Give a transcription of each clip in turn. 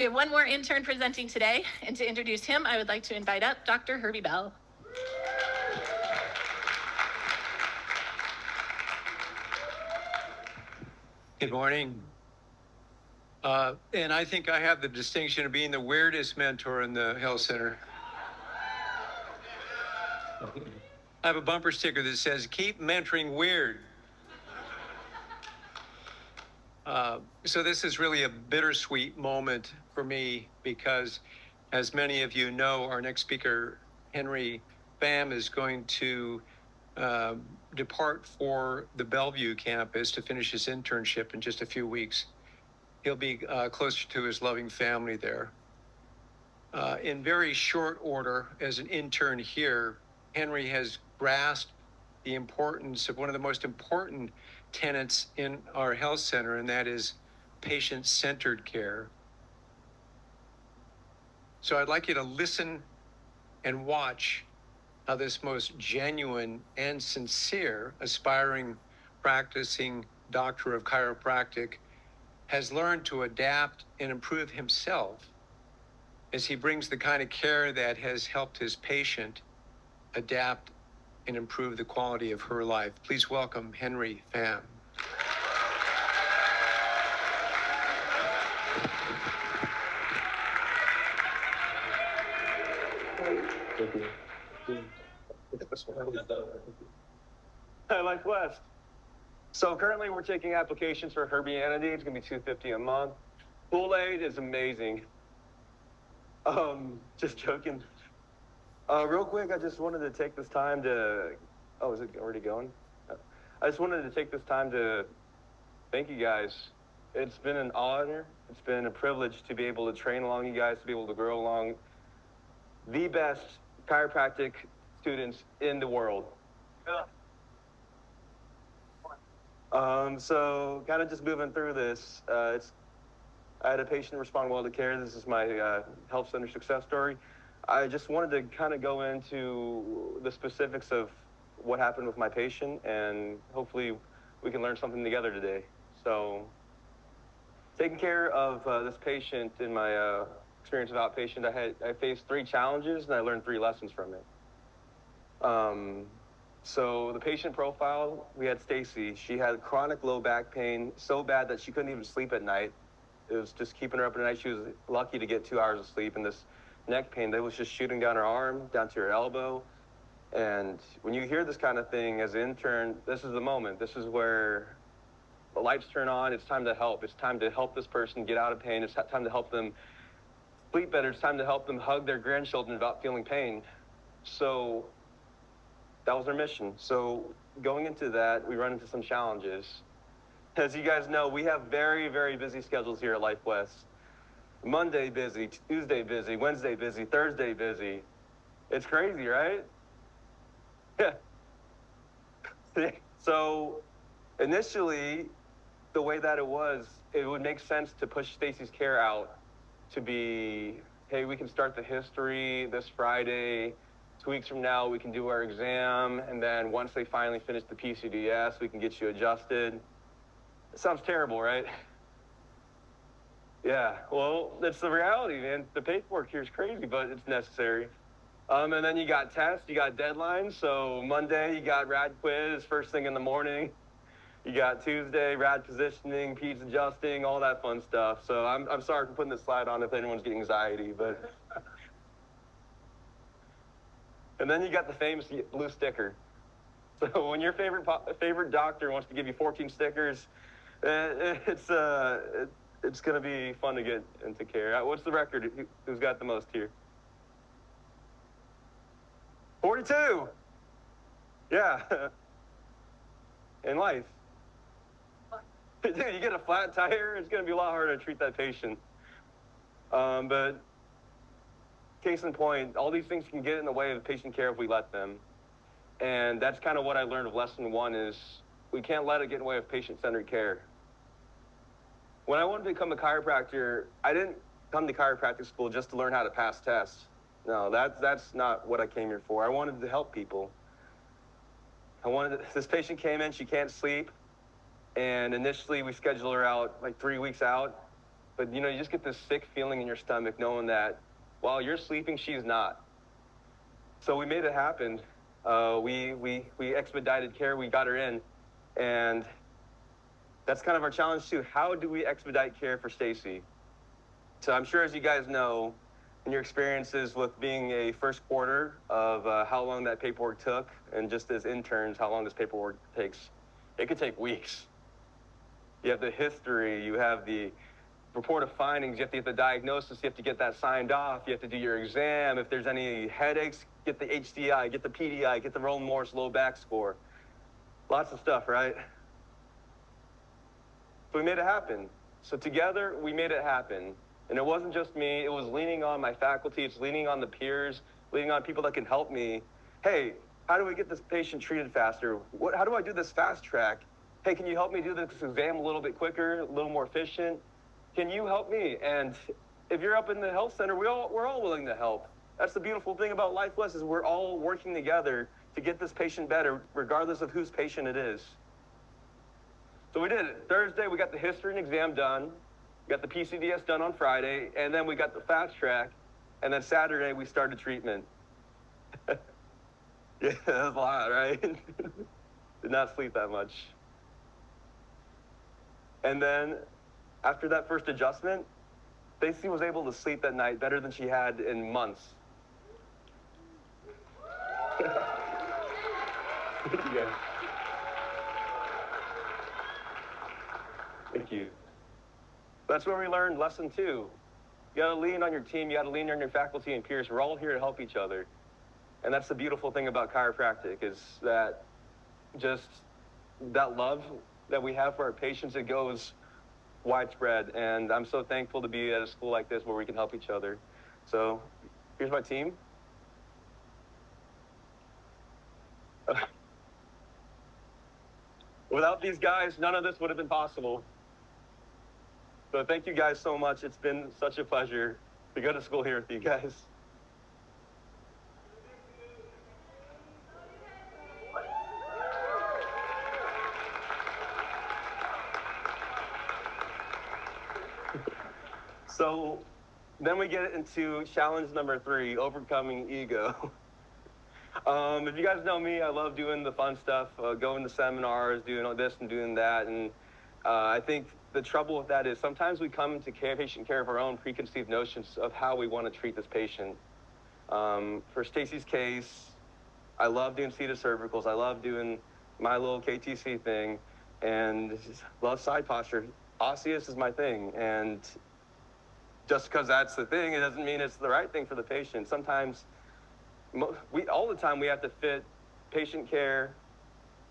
We have one more intern presenting today, and to introduce him, I would like to invite up Dr. Herbie Bell. Good morning. And I think I have the distinction of being the weirdest mentor in the health center. I have a bumper sticker that says, "Keep mentoring weird." So this is really a bittersweet moment for me because, as many of you know, our next speaker, Henry Pham, is going to depart for the Bellevue campus to finish his internship in just a few weeks. He'll be closer to his loving family there. In very short order, as an intern here, Henry has grasped the importance of one of the most important tenets in our health center, and that is patient-centered care. So I'd like you to listen and watch how this most genuine and sincere aspiring practicing doctor of chiropractic has learned to adapt and improve himself as he brings the kind of care that has helped his patient adapt and improve the quality of her life. Please welcome Henry Pham. Hi, Life West. So currently we're taking applications for Herbianity. It's gonna be $250 a month. Kool-Aid is amazing. Just joking. Real quick, I just wanted to take this time to, oh, is it already going? I just wanted to take this time to thank you guys. It's been an honor. It's been a privilege to be able to train along you guys, to be able to grow along the best chiropractic students in the world. So kind of just moving through this, I had a patient respond well to care. This is my health center success story. I just wanted to kind of go into the specifics of what happened with my patient, and hopefully we can learn something together today. So taking care of this patient in my experience of outpatient, I faced 3 challenges and I learned 3 lessons from it. So the patient profile, we had Stacy. She had chronic low back pain, so bad that she couldn't even sleep at night. It was just keeping her up at night. She was lucky to get 2 hours of sleep, and this neck pain that was just shooting down her arm, down to her elbow. And when you hear this kind of thing as an intern, this is the moment. This is where the lights turn on. It's time to help. It's time to help this person get out of pain. It's time to help them sleep better. It's time to help them hug their grandchildren without feeling pain. So that was our mission. So going into that, we run into some challenges. As you guys know, we have very, very busy schedules here at Life West. Monday busy, Tuesday busy, Wednesday busy, Thursday busy. It's crazy, right? Yeah. So initially, the way that it would make sense to push Stacy's care out to be, hey, we can start the history this Friday. 2 weeks from now, we can do our exam. And then once they finally finish the PCDS, we can get you adjusted. It sounds terrible, right? Yeah, well, that's the reality, man. The paperwork here is crazy, but it's necessary. And then you got tests, you got deadlines. So Monday, you got rad quiz first thing in the morning. You got Tuesday, rad positioning, peds adjusting, all that fun stuff. So I'm sorry for putting this slide on if anyone's getting anxiety, but. And then you got the famous blue sticker. So when your favorite doctor wants to give you 14 stickers, it's going to be fun to get into care. What's the record? Who's got the most here? 42. Yeah. In life. Dude, you get a flat tire, it's going to be a lot harder to treat that patient. But case in point, all these things can get in the way of patient care if we let them. And that's kind of what I learned of lesson 1 is we can't let it get in the way of patient-centered care. When I wanted to become a chiropractor, I didn't come to chiropractic school just to learn how to pass tests. No, that's not what I came here for. I wanted to help people. This patient came in, she can't sleep. And initially we scheduled her out like 3 weeks out. But you just get this sick feeling in your stomach knowing that while you're sleeping, she's not. So we made it happen. We expedited care. We got her in, and that's kind of our challenge too. How do we expedite care for Stacy? So I'm sure, as you guys know, in your experiences with being a first quarter of how long that paperwork took, and just as interns, how long this paperwork takes, it could take weeks. You have the history, you have the report of findings, you have to get the diagnosis, you have to get that signed off, you have to do your exam. If there's any headaches, get the HDI, get the PDI, get the Roland-Morris low back score. Lots of stuff, right? So we made it happen. So together, we made it happen. And it wasn't just me, it was leaning on my faculty, it's leaning on the peers, leaning on people that can help me. Hey, how do we get this patient treated faster? How do I do this fast track? Hey, can you help me do this exam a little bit quicker, a little more efficient? Can you help me? And if you're up in the health center, we're all willing to help. That's the beautiful thing about Life West, is we're all working together to get this patient better, regardless of whose patient it is. So we did it. Thursday, we got the history and exam done. We got the PCDS done on Friday, and then we got the fast track. And then Saturday, we started treatment. Yeah, that's a lot, right? Did not sleep that much. And then after that first adjustment, Stacy was able to sleep that night better than she had in months. Thank you, guys. Thank you. That's where we learned lesson 2. You gotta lean on your team, you gotta lean on your faculty and peers. We're all here to help each other. And that's the beautiful thing about chiropractic, is that just that love that we have for our patients, it goes widespread. And I'm so thankful to be at a school like this where we can help each other. So here's my team. Without these guys, none of this would have been possible. So thank you guys so much. It's been such a pleasure to go to school here with you guys. So then we get into challenge number 3, overcoming ego. If you guys know me, I love doing the fun stuff, going to seminars, doing all this and doing that. And I think the trouble with that is sometimes we come into patient care of our own preconceived notions of how we want to treat this patient. For Stacy's case, I love doing seated cervicals. I love doing my little KTC thing, and love side posture. Osseous is my thing, and just because that's the thing, it doesn't mean it's the right thing for the patient. Sometimes, all the time, we have to fit patient care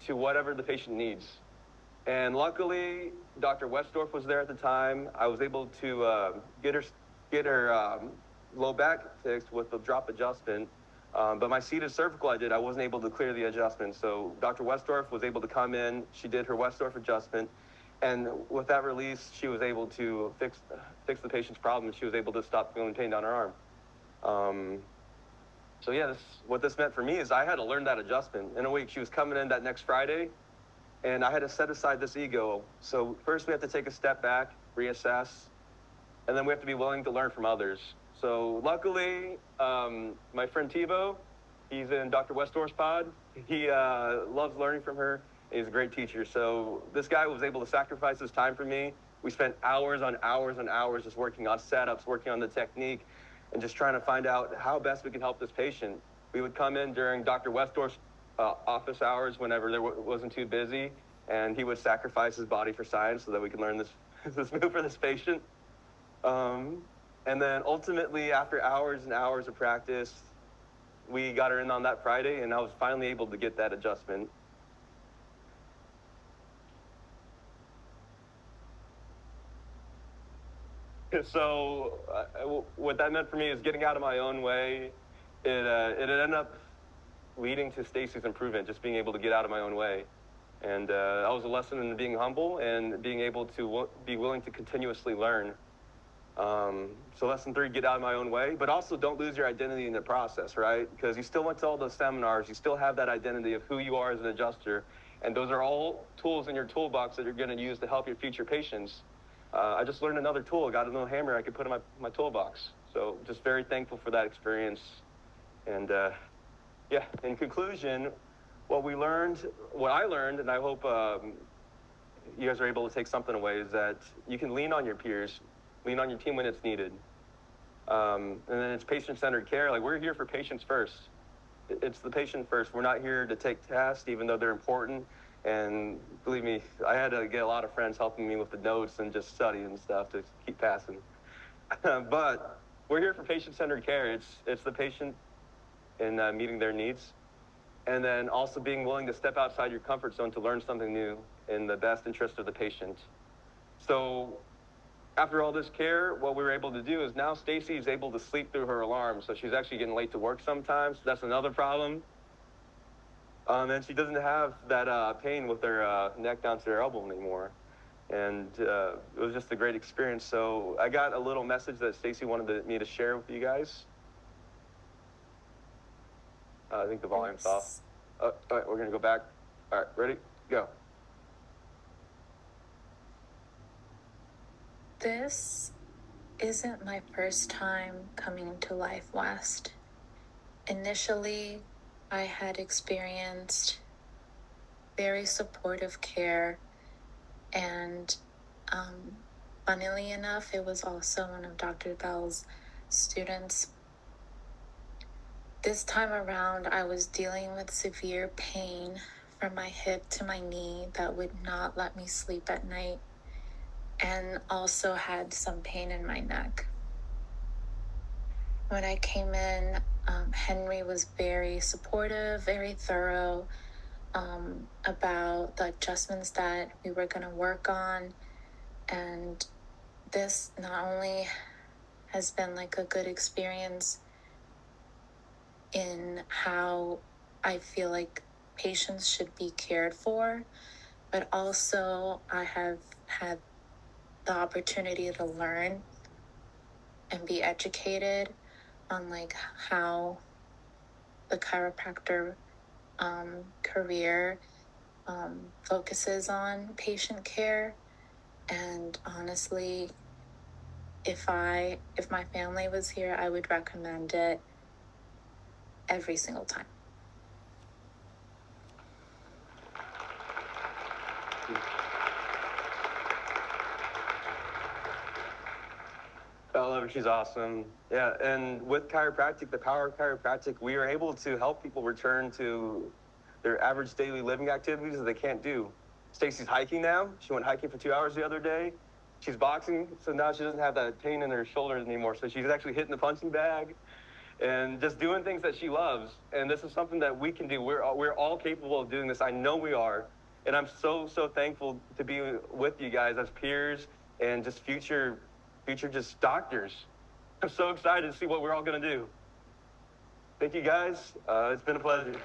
to whatever the patient needs. And luckily, Dr. Westdorf was there at the time. I was able to get her low back fixed with the drop adjustment. But my seated cervical I wasn't able to clear the adjustment. So Dr. Westdorf was able to come in. She did her Westdorf adjustment. And with that release, she was able to fix the patient's problem, and she was able to stop feeling pain down her arm. So yeah, what this meant for me is I had to learn that adjustment. In a week, she was coming in that next Friday, and I had to set aside this ego. So first we have to take a step back, reassess, and then we have to be willing to learn from others. So luckily, my friend Thibaut, he's in Dr. Westdorf's pod. He loves learning from her. He's a great teacher. So this guy was able to sacrifice his time for me. We spent hours on hours and hours just working on setups, working on the technique, and just trying to find out how best we can help this patient. We would come in during Dr. Westdorf's office hours whenever there wasn't too busy, and he would sacrifice his body for science so that we could learn this move for this patient. And then ultimately, after hours and hours of practice, we got her in on that Friday, and I was finally able to get that adjustment. So what that meant for me is getting out of my own way. It ended up leading to Stacy's improvement, just being able to get out of my own way. And that was a lesson in being humble and being able to be willing to continuously learn. So lesson 3, get out of my own way, but also don't lose your identity in the process, right? Because you still went to all those seminars, you still have that identity of who you are as an adjuster, and those are all tools in your toolbox that you're going to use to help your future patients. I just learned another tool, got a little hammer I could put in my toolbox. So just very thankful for that experience. And yeah, in conclusion, what I learned, and I hope you guys are able to take something away, is that you can lean on your peers, lean on your team when it's needed. And then it's patient-centered care. Like, we're here for patients first. It's the patient first. We're not here to take tasks, even though they're important. And believe me, I had to get a lot of friends helping me with the notes and just study and stuff to keep passing. But we're here for patient-centered care. It's the patient and meeting their needs. And then also being willing to step outside your comfort zone to learn something new in the best interest of the patient. So after all this care, what we were able to do is now Stacy is able to sleep through her alarm. So she's actually getting late to work sometimes. That's another problem. And she doesn't have that pain with her neck down to her elbow anymore. And it was just a great experience. So I got a little message that Stacy wanted me to share with you guys. I think the volume's off. All right, we're gonna go back. All right, ready? Go. This isn't my first time coming to Life West. Initially, I had experienced very supportive care, and funnily enough, it was also one of Dr. Bell's students. This time around, I was dealing with severe pain from my hip to my knee that would not let me sleep at night, and also had some pain in my neck. When I came in, Henry was very supportive, very thorough about the adjustments that we were going to work on. And this not only has been like a good experience in how I feel like patients should be cared for, but also I have had the opportunity to learn and be educated on like how the chiropractor career focuses on patient care. And honestly, if my family was here, I would recommend it every single time. I love her. She's awesome. Yeah, and with chiropractic, the power of chiropractic, we are able to help people return to their average daily living activities that they can't do. Stacy's hiking now. She went hiking for 2 hours the other day. She's boxing, so now she doesn't have that pain in her shoulders anymore. So she's actually hitting the punching bag and just doing things that she loves. And this is something that we can do. We're all capable of doing this. I know we are. And I'm so thankful to be with you guys as peers and just future just doctors. I'm so excited to see what we're all going to do. Thank you, guys. It's been a pleasure.